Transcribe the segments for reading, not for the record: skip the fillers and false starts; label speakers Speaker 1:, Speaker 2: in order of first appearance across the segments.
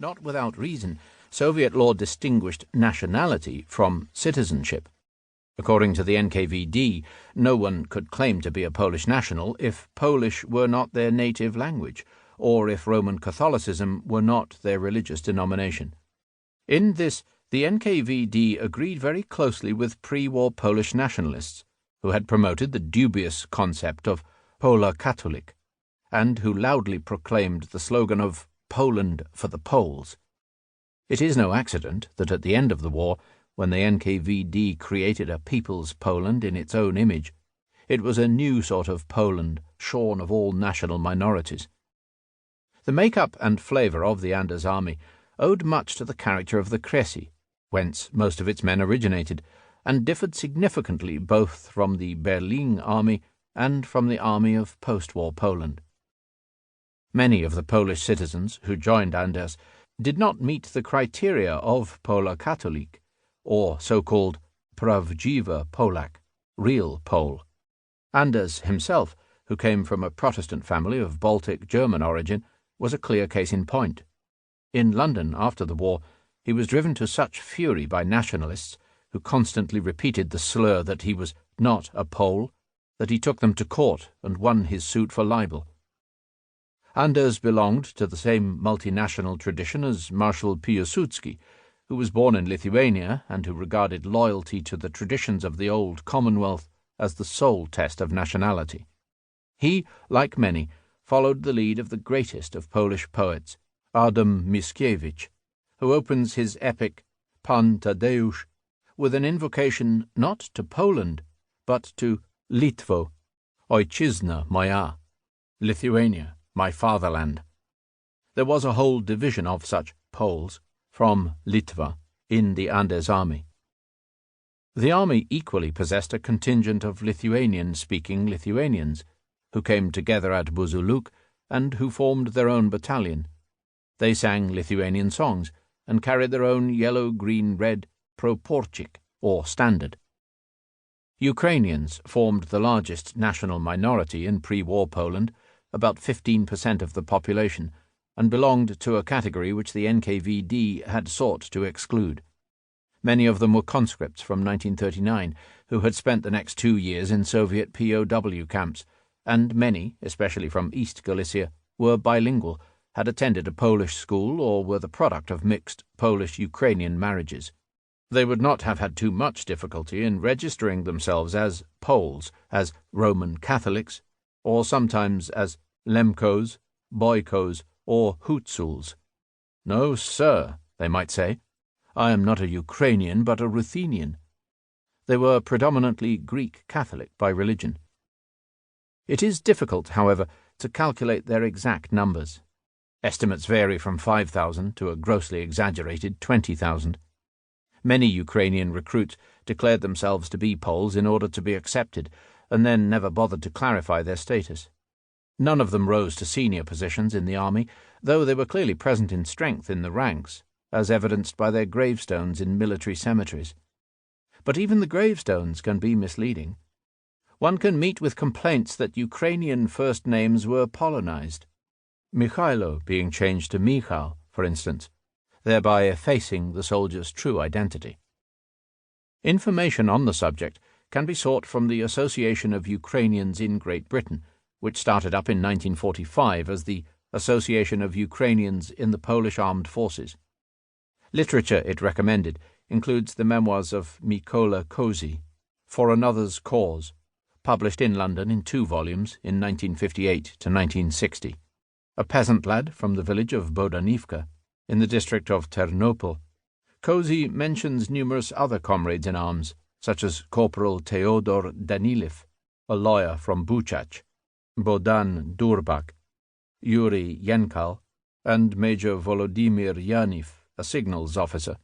Speaker 1: Not without reason, Soviet law distinguished nationality from citizenship. According to the NKVD, no one could claim to be a Polish national if Polish were not their native language, or if Roman Catholicism were not their religious denomination. In this, the NKVD agreed very closely with pre-war Polish nationalists, who had promoted the dubious concept of Pola Katolik, and who loudly proclaimed the slogan of Poland for the Poles. It is no accident that at the end of the war, when the NKVD created a People's Poland in its own image, it was a new sort of Poland shorn of all national minorities. The make-up and flavour of the Anders army owed much to the character of the Kresy, whence most of its men originated, and differed significantly both from the Berlin army and from the army of post-war Poland. Many of the Polish citizens who joined Anders did not meet the criteria of Pola Katolik, or so-called Prawdziwy Polak, real Pole. Anders himself, who came from a Protestant family of Baltic German origin, was a clear case in point. In London, after the war, he was driven to such fury by nationalists, who constantly repeated the slur that he was not a Pole, that he took them to court and won his suit for libel. Anders belonged to the same multinational tradition as Marshal Piłsudski, who was born in Lithuania and who regarded loyalty to the traditions of the old Commonwealth as the sole test of nationality. He, like many, followed the lead of the greatest of Polish poets, Adam Mickiewicz, who opens his epic Pan Tadeusz with an invocation not to Poland, but to Litwo, Ojczyzna moja, Lithuania, my fatherland. There was a whole division of such Poles, from Litva, in the Anders army. The army equally possessed a contingent of Lithuanian-speaking Lithuanians, who came together at Buzuluk and who formed their own battalion. They sang Lithuanian songs and carried their own yellow-green-red proporchik, or standard. Ukrainians formed the largest national minority in pre-war Poland, about 15% of the population, and belonged to a category which the NKVD had sought to exclude. Many of them were conscripts from 1939 who had spent the next 2 years in Soviet POW camps, and many, especially from East Galicia, were bilingual, had attended a Polish school, or were the product of mixed Polish-Ukrainian marriages. They would not have had too much difficulty in registering themselves as Poles, as Roman Catholics, or sometimes as Lemkos, Boykos, or Hutsuls. No, sir, they might say, I am not a Ukrainian but a Ruthenian. They were predominantly Greek Catholic by religion. It is difficult, however, to calculate their exact numbers. Estimates vary from 5,000 to a grossly exaggerated 20,000. Many Ukrainian recruits declared themselves to be Poles in order to be accepted, and then never bothered to clarify their status. None of them rose to senior positions in the army, though they were clearly present in strength in the ranks, as evidenced by their gravestones in military cemeteries. But even the gravestones can be misleading. One can meet with complaints that Ukrainian first names were Polonized, Mikhailo being changed to Michal, for instance, thereby effacing the soldier's true identity. Information on the subject can be sought from the Association of Ukrainians in Great Britain, which started up in 1945 as the Association of Ukrainians in the Polish Armed Forces. Literature it recommended includes the memoirs of Mykola Kozy, For Another's Cause, published in London in 2 volumes in 1958 to 1960. A peasant lad from the village of Bodanivka, in the district of Ternopil, Kozy mentions numerous other comrades in arms, such as Corporal Teodor Danilev, a lawyer from Buchach, Bohdan Durbak, Yuri Yenkal, and Major Volodymyr Yaniv, a signals officer.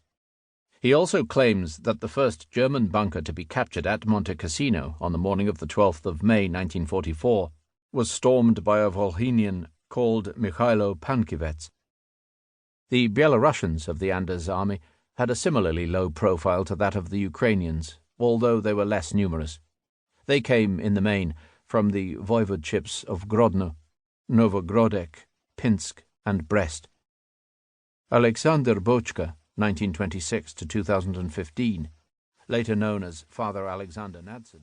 Speaker 1: He also claims that the first German bunker to be captured at Monte Cassino on the morning of the 12th of May 1944 was stormed by a Volhynian called Mikhailo Pankivets. The Belarusians of the Anders army had a similarly low profile to that of the Ukrainians, although they were less numerous. They came, in the main, from the voivodeships of Grodno, Novogrodek, Pinsk, and Brest. Alexander Bochka, 1926 to 2015, later known as Father Alexander Nadson.